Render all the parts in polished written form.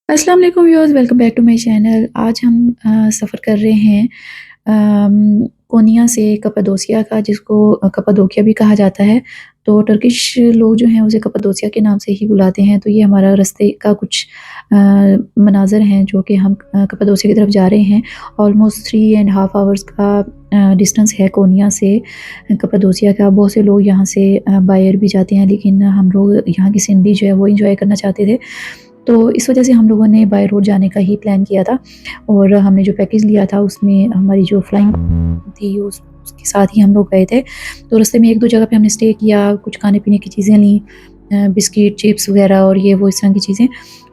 अस्सलाम वालेकुम viewers, welcome back to my channel. आज हम सफ़र कर रहे हैं कोनिया से कप्पाडोसिया का, जिसको कप्पाडोकिया भी कहा जाता है। तो टर्किश लोग जो हैं उसे कप्पाडोसिया के नाम से ही बुलाते हैं। तो ये हमारा रास्ते का कुछ मनाज़र हैं जो कि हम कप्पाडोसिया की तरफ जा रहे हैं। ऑलमोस्ट 3 एंड हाफ़ आवर्स का डिस्टेंस है कोनिया से कप्पाडोसिया का। बहुत से लोग यहाँ से बाय एयर भी जाते हैं, लेकिन हम लोग यहाँ की सीनरी जो है वो एंजॉय करना चाहते थे। तो इस वजह से हम लोगों ने बाय रोड जाने का ही प्लान किया था, और हमने जो पैकेज लिया था उसमें हमारी जो फ्लाइंग थी उसके साथ ही हम लोग गए थे। तो रास्ते में 1-2 जगह पे हमने स्टे किया, कुछ खाने-पीने की चीज़ें लीं, बिस्किट, चिप्स वग़ैरह और ये वो इस तरह की चीज़ें।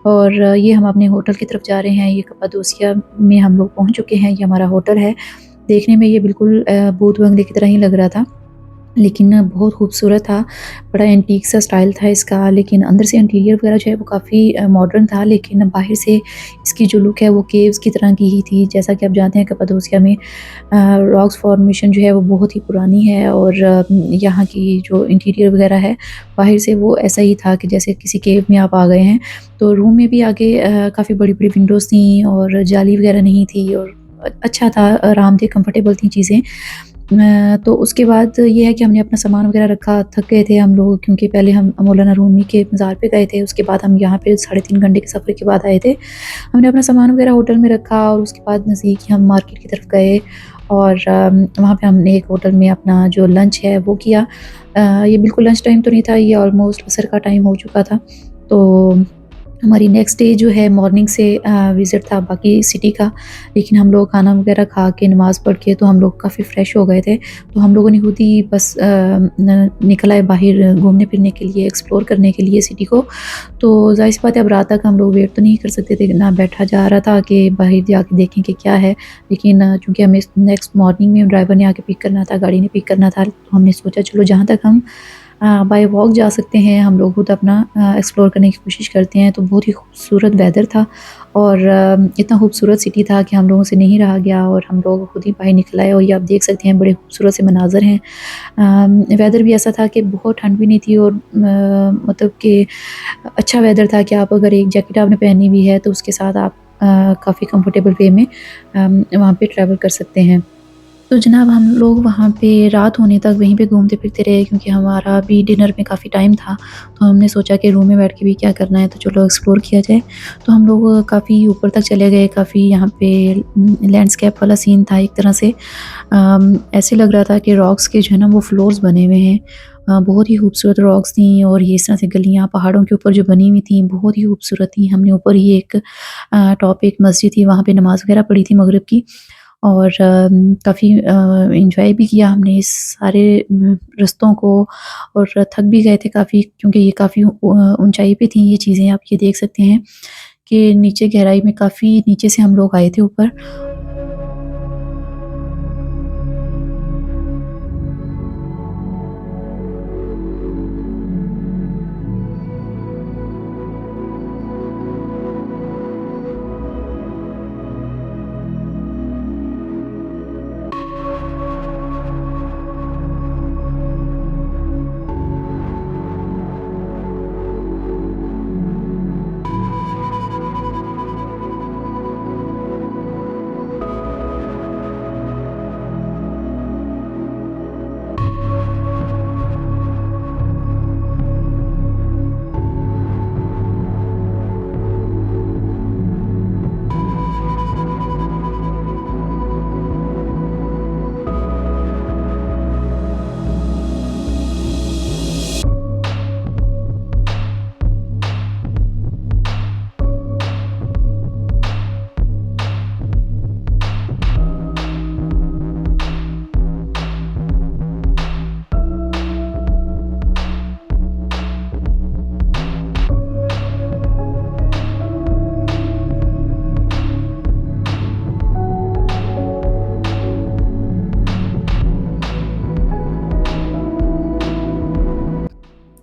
और ये हम अपने होटल की तरफ जा रहे हैं। ये कप्पाडोसिया में हम लोग पहुँच चुके हैं। ये हमारा होटल है। देखने में ये बिल्कुल भूत बंगले की तरह ही लग रहा था, लेकिन बहुत खूबसूरत था। बड़ा एंटीक सा स्टाइल था इसका, लेकिन अंदर से इंटीरियर वगैरह जो है वो काफ़ी मॉडर्न था, लेकिन बाहर से इसकी जो लुक है वो केव्स की तरह की ही थी। जैसा कि आप जानते हैं कप्पाडोसिया में रॉक्स फॉर्मेशन जो है वो बहुत ही पुरानी है, और यहाँ की जो इंटीरियर वगैरह है बाहर से वो ऐसा ही था कि जैसे किसी केव में आप आ गए हैं। तो रूम में भी आगे काफ़ी बड़ी-बड़ी विंडोज़ थी और जाली वगैरह नहीं थी, और अच्छा था, आरामदेह, कंफर्टेबल थी चीज़ें। तो उसके बाद ये है कि हमने अपना सामान वगैरह रखा, थक गए थे हम लोग, क्योंकि पहले हम मौलाना रूमी के मज़ार पे गए थे, उसके बाद हम यहाँ पे 3.5 घंटे के सफ़र के बाद आए थे। हमने अपना सामान वगैरह होटल में रखा, और उसके बाद नज़दीक ही हम मार्केट की तरफ गए, और वहाँ पे हमने एक होटल में अपना जो लंच है वो किया। ये बिल्कुल लंच टाइम तो नहीं था, ये ऑलमोस्ट असर का टाइम हो चुका था। तो हमारी नेक्स्ट डे जो है मॉर्निंग से विज़िट था बाकी सिटी का, लेकिन हम लोग खाना वगैरह खा के नमाज़ पढ़ के तो हम लोग काफ़ी फ्रेश हो गए थे। तो हम लोगों ने खुद ही बस निकल आए बाहर घूमने फिरने के लिए, एक्सप्लोर करने के लिए सिटी को। तो ज़ाहिर सी बात है, अब रात तक हम लोग वेट तो नहीं कर सकते थे, ना बैठा जा रहा था कि बाहर जाके देखें कि क्या है। लेकिन चूँकि हमें नेक्स्ट मॉर्निंग में ड्राइवर ने आके पिक करना था, गाड़ी ने पिक करना था, तो हमने सोचा चलो जहाँ तक हम बाय वॉक जा सकते हैं, हम लोग खुद अपना एक्सप्लोर करने की कोशिश करते हैं। तो बहुत ही खूबसूरत वेदर था, और इतना खूबसूरत सिटी था कि हम लोगों से नहीं रहा गया, और हम लोग खुद ही बाहर निकल आए। और ये आप देख सकते हैं, बड़े खूबसूरत से मनाज़र हैं। वेदर भी ऐसा था कि बहुत ठंड भी नहीं थी, और मतलब कि अच्छा वेदर था कि आप अगर एक जैकेट आपने पहनी हुई है तो उसके साथ आप काफ़ी कंफर्टेबल वे में वहाँ पे ट्रैवल कर सकते हैं। तो जनाब, हम लोग वहाँ पे रात होने तक वहीं पे घूमते फिरते रहे, क्योंकि हमारा भी डिनर में काफ़ी टाइम था। तो हमने सोचा कि रूम में बैठ के भी क्या करना है, तो चलो एक्सप्लोर किया जाए। तो हम लोग काफ़ी ऊपर तक चले गए। काफ़ी यहाँ पे लैंडस्केप वाला सीन था एक तरह से। ऐसे लग रहा था कि रॉक्स के जो है ना वो फ्लोर्स बने हुए हैं। बहुत ही खूबसूरत रॉक्स थी, और ये इस तरह से गलियाँ पहाड़ों के ऊपर जो बनी हुई थी बहुत ही खूबसूरत थी। हमने ऊपर ही एक टॉप पे एक मस्जिद थी, वहाँ पे नमाज़ वगैरह पढ़ी थी मगरिब की, और काफ़ी एन्जॉय भी किया हमने इस सारे रास्तों को, और थक भी गए थे काफ़ी, क्योंकि ये काफ़ी ऊंचाई पे थी ये चीज़ें। आप ये देख सकते हैं कि नीचे गहराई में काफ़ी नीचे से हम लोग आए थे ऊपर।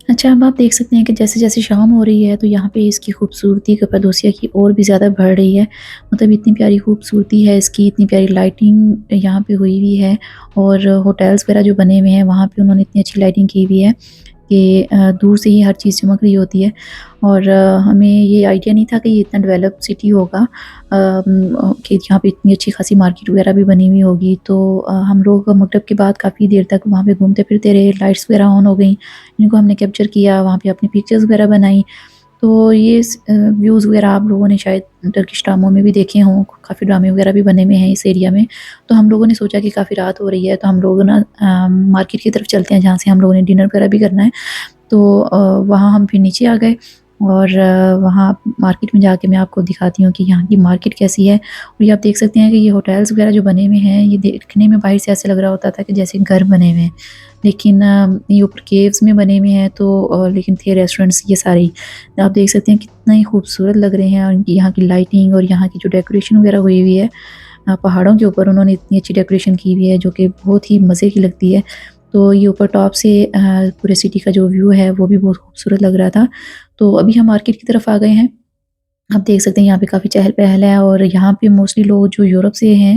अच्छा, अब आप देख सकते हैं कि जैसे-जैसे शाम हो रही है तो यहाँ पे इसकी खूबसूरती कप्पाडोसिया की और भी ज़्यादा बढ़ रही है। मतलब इतनी प्यारी खूबसूरती है इसकी, इतनी प्यारी लाइटिंग यहाँ पे हुई हुई है, और होटल्स वगैरह जो बने हुए हैं वहाँ पे उन्होंने इतनी अच्छी लाइटिंग की हुई है कि दूर से ही हर चीज़ चमक रही होती है और हमें ये आइडिया नहीं था कि ये इतना डेवलप सिटी होगा, कि यहाँ पे इतनी अच्छी खासी मार्केट वगैरह भी बनी हुई होगी। तो हम लोग मगरिब के बाद काफ़ी देर तक वहाँ पे घूमते फिरते रहे, लाइट्स वगैरह ऑन हो गई, इनको हमने कैप्चर किया, वहाँ पे अपनी पिक्चर्स वगैरह बनाई। तो ये व्यूज़ वगैरह आप लोगों ने शायद टर्किश ड्रामों में भी देखे हों, काफ़ी ड्रामे वगैरह भी बने हुए हैं इस एरिया में। तो हम लोगों ने सोचा कि काफ़ी रात हो रही है, तो हम लोग ना मार्केट की तरफ चलते हैं, जहाँ से हम लोगों ने डिनर वगैरह भी करना है। तो वहाँ हम फिर नीचे आ गए और वहाँ मार्केट में जाके मैं आपको दिखाती हूँ कि यहाँ की मार्केट कैसी है। और ये आप देख सकते हैं कि ये होटल्स वगैरह जो बने हुए हैं, ये देखने में बाहर से ऐसे लग रहा होता था कि जैसे घर बने हुए हैं। लेकिन ये ऊपर केव्स में बने हुए हैं, तो लेकिन थे रेस्टोरेंट्स ये सारे ही। आप देख सकते हैं कितना ही खूबसूरत लग रहे हैं, और यहाँ की लाइटिंग और यहाँ की जो डेकोरेशन वगैरह हुई हुई है, पहाड़ों के ऊपर उन्होंने इतनी अच्छी डेकोरेशन की हुई है जो कि बहुत ही मज़े की लगती है। तो ये ऊपर टॉप से पूरे सिटी का जो व्यू है वो भी बहुत खूबसूरत लग रहा था। तो अभी हम मार्केट की तरफ आ गए हैं। आप देख सकते हैं यहाँ पे काफ़ी चहल-पहल है, और यहाँ पे मोस्टली लोग जो यूरोप से हैं,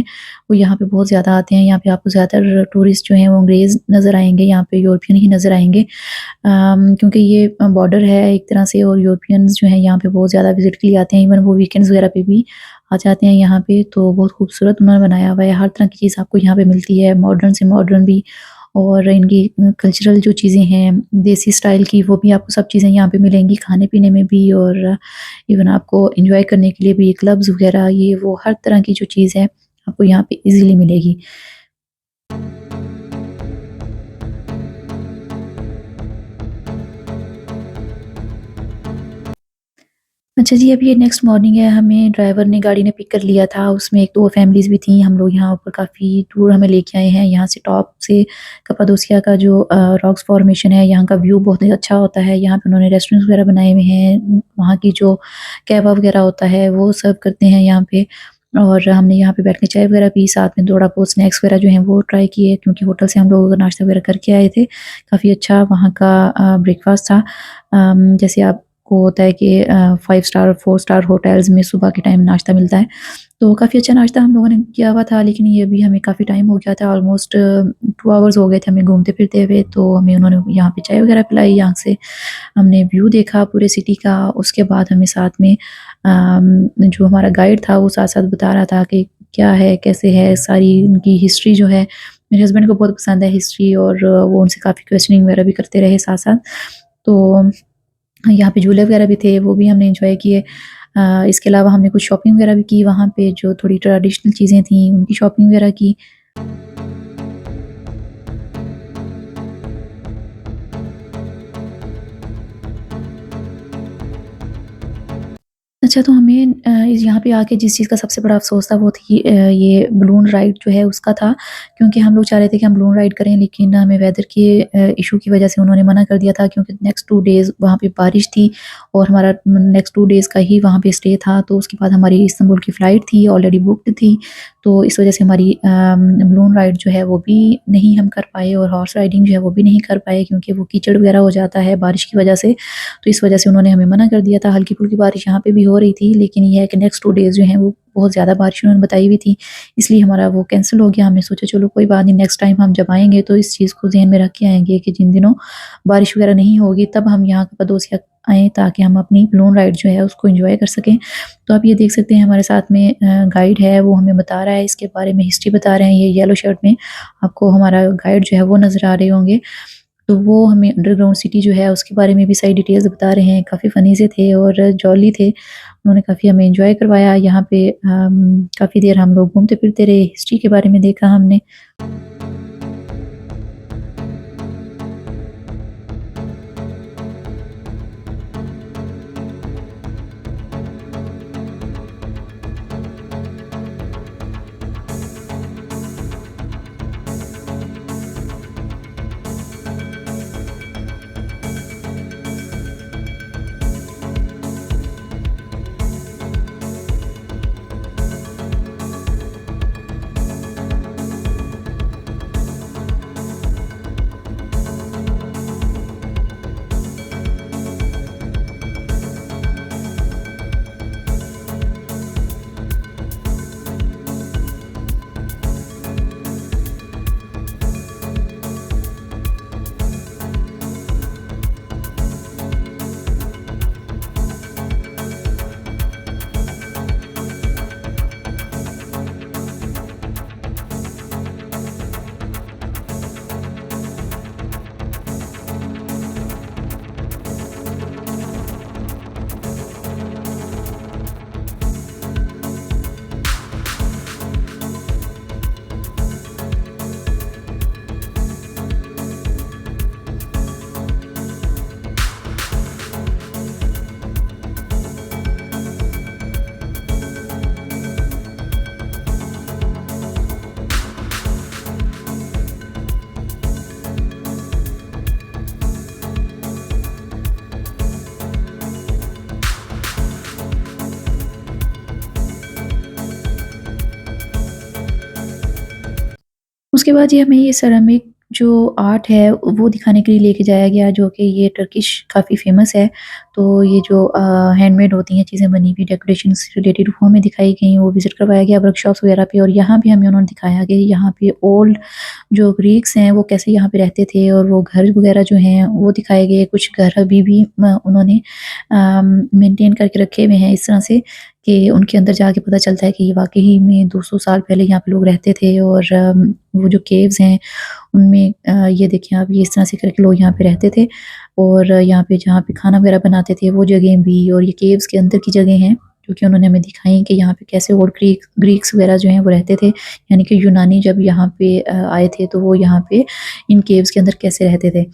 वो यहाँ पे बहुत ज़्यादा आते हैं। यहाँ पे आपको ज़्यादातर टूरिस्ट जो हैं वो अंग्रेज़ नज़र आएँगे, यहाँ पे यूरोपियन ही नज़र आएँगे। क्योंकि ये बॉर्डर है एक तरह से, और यूरोपियंस जो हैं यहाँ पे बहुत ज़्यादा विज़िट के लिए आते हैं। इवन वो वीकेंड्स वगैरह पे भी आ जाते हैं यहाँ पे। तो बहुत खूबसूरत उन्होंने बनाया हुआ है, हर तरह की चीज़ आपको यहाँ पे मिलती है, मॉडर्न से मॉडर्न भी, और इनकी कल्चरल जो चीज़ें हैं, देसी स्टाइल की, वो भी आपको सब चीज़ें यहाँ पे मिलेंगी, खाने-पीने में भी, और इवन आपको एन्जॉय करने के लिए भी क्लब्स वगैरह, ये वो हर तरह की जो चीज़ है, आपको यहाँ पे ईज़िली मिलेगी। अच्छा जी, अब ये नेक्स्ट मॉर्निंग है, हमें ड्राइवर ने गाड़ी ने पिक कर लिया था, उसमें 1-2 फैमिलीज़ भी थीं। हम लोग यहाँ ऊपर काफ़ी टूर हमें लेके आए हैं, यहाँ से टॉप से कप्पाडोसिया का जो रॉक्स फॉर्मेशन है, यहाँ का व्यू बहुत ही अच्छा होता है। यहाँ पे उन्होंने रेस्टोरेंट्स वगैरह बनाए हुए हैं, वहाँ की जो कहवा वगैरह होता है, वो सर्व करते हैं यहाँ पे। और हमने यहाँ पे बैठ के चाय वगैरह पी, साथ में थोड़ा बहुत स्नैक्स वगैरह जो हैं वो ट्राई किए, क्योंकि होटल से हम लोग नाश्ता वगैरह करके आए थे। काफ़ी अच्छा वहाँ का ब्रेकफ़ास्ट था। जैसे आपको होता है कि 5 स्टार, 4 स्टार होटल्स में सुबह के टाइम नाश्ता मिलता है, तो काफ़ी अच्छा नाश्ता हम लोगों ने किया हुआ था। लेकिन ये अभी हमें काफ़ी टाइम हो गया था, ऑलमोस्ट 2 आवर्स हो गए थे हमें घूमते-फिरते हुए, तो हमें उन्होंने यहाँ पे चाय वगैरह पिलाई, यहाँ से हमने व्यू देखा पूरे सिटी का। उसके बाद हमें साथ में जो हमारा गाइड था वो साथ-साथ बता रहा था कि क्या है, कैसे है, सारी उनकी हिस्ट्री जो है, मेरे हस्बैंड को बहुत पसंद है हिस्ट्री, और वो उनसे काफ़ी क्वेश्चनिंग वगैरह भी करते रहे साथ-साथ। तो यहाँ पे झूले वगैरह भी थे, वो भी हमने एन्जॉय किए। इसके अलावा हमने कुछ शॉपिंग वगैरह भी की वहाँ पे, जो थोड़ी ट्रेडिशनल चीज़ें थी, उनकी शॉपिंग वगैरह की। अच्छा, तो हमें यहाँ पे आके जिस चीज़ का सबसे बड़ा अफ़सोस था वो थी ये बलून राइड जो है उसका था, क्योंकि हम लोग चाह रहे थे कि हम बलून राइड करें, लेकिन हमें वेदर के इश्यू की वज़ह से उन्होंने मना कर दिया था, क्योंकि नेक्स्ट 2 डेज़ वहाँ पे बारिश थी, और हमारा नेक्स्ट 2 डेज़ का ही वहाँ पे स्टे था। तो उसके बाद हमारी इस्तांबुल की फ़्लाइट थी, ऑलरेडी बुक्ड थी, तो इस वज़ह से हमारी बलून राइड जो है वो भी नहीं हम कर पाए, और हॉर्स राइडिंग जो है वो भी नहीं कर पाए, क्योंकि वो कीचड़ वग़ैरह हो जाता है बारिश की वज़ह से। तो इस वजह से उन्होंने हमें मना कर दिया था। हल्की-फुल्की बारिश यहाँ पे भी हो रही थी, लेकिन ये है कि नेक्स्ट 2 डेज़ जो हैं वो बहुत ज़्यादा बारिश उन्होंने बताई हुई थी, इसलिए हमारा वो कैंसल हो गया। हमने सोचा चलो कोई बात नहीं, नेक्स्ट टाइम हम जब आएँगे तो इस चीज़ को ज़हन में रख के आएँगे कि जिन दिनों बारिश वगैरह नहीं होगी तब हम यहाँ कप्पाडोसिया आएँ, ताकि हम अपनी बलून राइड जो है उसको एन्जॉय कर सकें। तो आप ये देख सकते हैं हमारे साथ में गाइड है, वो हमें बता रहा है, इसके बारे में हिस्ट्री बता रहे हैं। ये येलो शर्ट में आपको हमारा गाइड जो है वो नज़र आ रहे होंगे। तो वो हमें अंडरग्राउंड सिटी जो है उसके बारे में भी सारी डिटेल्स बता रहे हैं। काफ़ी फ़नी से थे और जॉली थे। उन्होंने काफ़ी हमें एन्जॉय करवाया यहाँ पे। काफ़ी देर हम लोग घूमते-फिरते रहे, हिस्ट्री के बारे में देखा हमने। उसके बाद ये हमें ये सेरामिक जो आर्ट है वो दिखाने के लिए लेके जाया गया, जो कि ये टर्किश काफ़ी फ़ेमस है। तो ये जो हैंडमेड होती हैं चीज़ें बनी हुई डेकोरेशन से रिलेटेड वो हमें दिखाई गई, वो विज़िट करवाया गया वर्कशॉप्स वगैरह पे। और यहाँ भी हमें उन्होंने दिखाया कि यहाँ पे ओल्ड जो ग्रीक्स हैं वो कैसे यहाँ पे रहते थे, और वो घर वगैरह जो हैं वो दिखाए गए। कुछ घर अभी भी उन्होंने मेंटेन करके रखे हुए हैं इस तरह से कि उनके अंदर जाके पता चलता है कि ये वाक़ई में 200 साल पहले यहाँ पे लोग रहते थे। और वो जो केव्स हैं उनमें ये देखिए आप, ये इस तरह से करके लोग यहाँ पे रहते थे। और यहाँ पे जहाँ पे खाना वगैरह बनाते थे वो जगह भी, और ये केव्स के अंदर की जगह हैं जो कि उन्होंने हमें दिखाई कि यहाँ पे कैसे ओल्ड ग्रीक्स वगैरह जो हैं वो रहते थे। यानी कि यूनानी जब यहाँ पे आए थे तो वो यहाँ पे इन केव्स के अंदर कैसे रहते थे।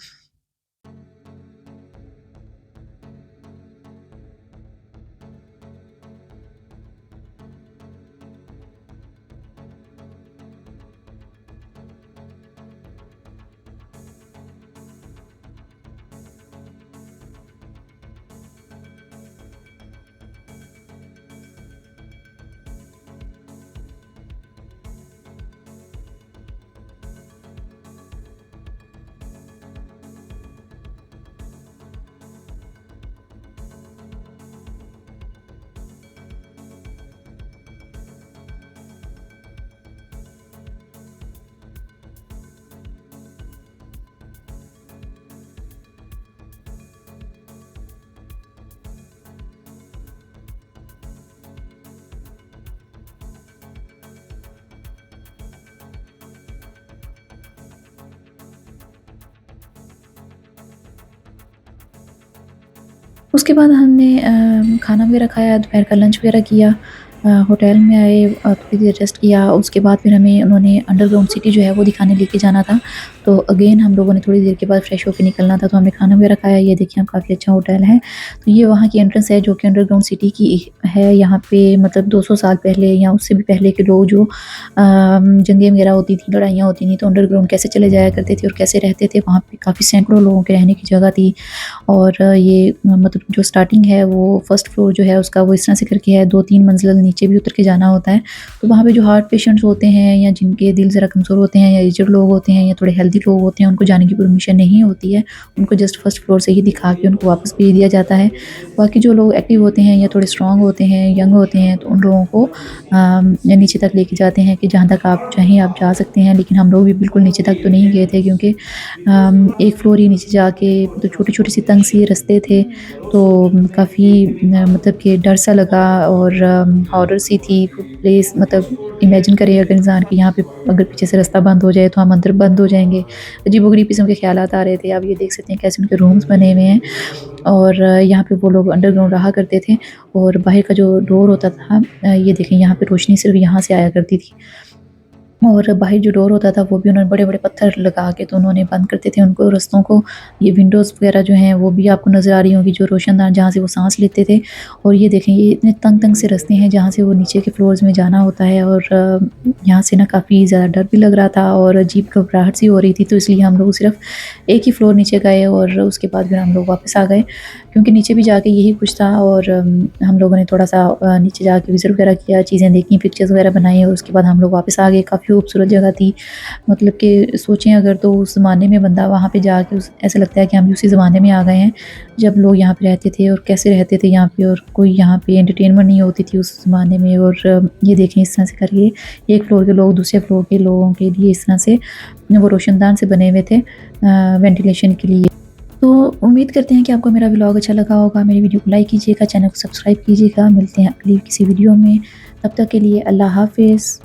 उसके बाद हमने खाना वगैरह खाया, दोपहर का लंच वगैरह किया, होटल में आए, थोड़ी देर रेस्ट किया। उसके बाद फिर हमें उन्होंने अंडरग्राउंड सिटी जो है वो दिखाने लेके जाना था। तो अगेन हम लोगों ने थोड़ी देर के बाद फ्रेश होके निकलना था, तो हमने खाना वगैरह खाया। ये देखिए, हम काफ़ी अच्छा होटल है। तो ये वहाँ की एंट्रेंस है जो कि अंडरग्राउंड सिटी की है। यहाँ पे मतलब 200 साल पहले या उससे भी पहले के लोग जो जंगें वगैरह होती थी, लड़ाइयाँ होती थी, तो अंडरग्राउंड कैसे चले जाया करते थे और कैसे रहते थे। वहाँ पे काफ़ी सैकड़ों लोगों के रहने की जगह थी। और ये मतलब जो स्टार्टिंग है वो फर्स्ट फ्लोर जो है उसका वो इस तरह से करके है, 2-3 मंजिल नीचे भी उतर के जाना होता है। तो वहाँ पे जो हार्ट पेशेंट्स होते हैं या जिनके दिल ज़रा कमज़ोर होते हैं या एजड लोग होते हैं या थोड़े हेल्दी लोग होते हैं, उनको जाने की परमिशन नहीं होती है। उनको जस्ट फर्स्ट फ्लोर से ही दिखा के उनको वापस भेज दिया जाता है। बाकी जो लोग एक्टिव होते हैं या थोड़े स्ट्रॉन्ग होते हैं, यंग होते हैं, तो उन लोगों को नीचे तक लेके जाते हैं कि जहाँ तक आप चाहें आप जा सकते हैं। लेकिन हम लोग भी बिल्कुल नीचे तक तो नहीं गए थे, क्योंकि एक फ्लोर ही नीचे जाके तो छोटी-छोटी सी तंग सी रास्ते थे। तो काफ़ी मतलब कि डर सा लगा और हॉरर सी थी प्लेस। मतलब इमेजिन करिए अगर इंसान कि यहाँ पे अगर पीछे से रास्ता बंद हो जाए तो हम अंदर बंद हो जाएँगे। अजीबो-गरीब किस्म के ख़्यालात आ रहे थे। आप ये देख सकते हैं कैसे उनके रूम्स बने हुए हैं। और यहाँ पे वो लोग अंडरग्राउंड रहा करते थे। और बाहर का जो डोर होता था, ये देखें यहाँ पे रोशनी सिर्फ़ यहाँ से आया करती थी। और बाहर जो डोर होता था वो भी उन्होंने बड़े-बड़े पत्थर लगा के तो उन्होंने बंद करते थे उनको रास्तों को। ये विंडोज़ वगैरह जो हैं वो भी आपको नज़र आ रही होंगी, जो रोशनदान जहाँ से वो साँस लेते थे। और ये देखें, ये इतने तंग-तंग से रास्ते हैं जहाँ से वो नीचे के फ्लोर्स में जाना होता है। और यहाँ से ना काफ़ी ज़्यादा डर भी लग रहा था और अजीब घबराहट सी हो रही थी। तो इसलिए हम लोग सिर्फ़ एक ही फ्लोर नीचे गए और उसके बाद फिर हम लोग वापस आ गए, क्योंकि नीचे भी जाके यही कुछ था। और हम लोगों ने थोड़ा-सा नीचे जाके विज़िट वगैरह किया, चीज़ें देखी, पिक्चर्स वगैरह बनाई और उसके बाद हम लोग वापस आ गए। काफ़ी खूबसूरत जगह थी। मतलब कि सोचें अगर, तो उस ज़माने में बंदा वहाँ पे जाके उस ऐसा लगता है कि हम भी उसी ज़माने में आ गए हैं, जब लोग यहाँ पे रहते थे और कैसे रहते थे यहाँ पे। और कोई यहाँ पे एंटरटेनमेंट नहीं होती थी उस ज़माने में। और ये देखें इस तरह से करके एक फ्लोर के लोग दूसरे फ्लोर के लोगों के लिए इस तरह से वो रोशनदान से बने हुए थे वेंटिलेशन के लिए। तो उम्मीद करते हैं कि आपको मेरा व्लॉग अच्छा लगा होगा। मेरी वीडियो को लाइक कीजिएगा, चैनल को सब्सक्राइब कीजिएगा। मिलते हैं अगली किसी वीडियो में, तब तक के लिए अल्लाह हाफ़िज़।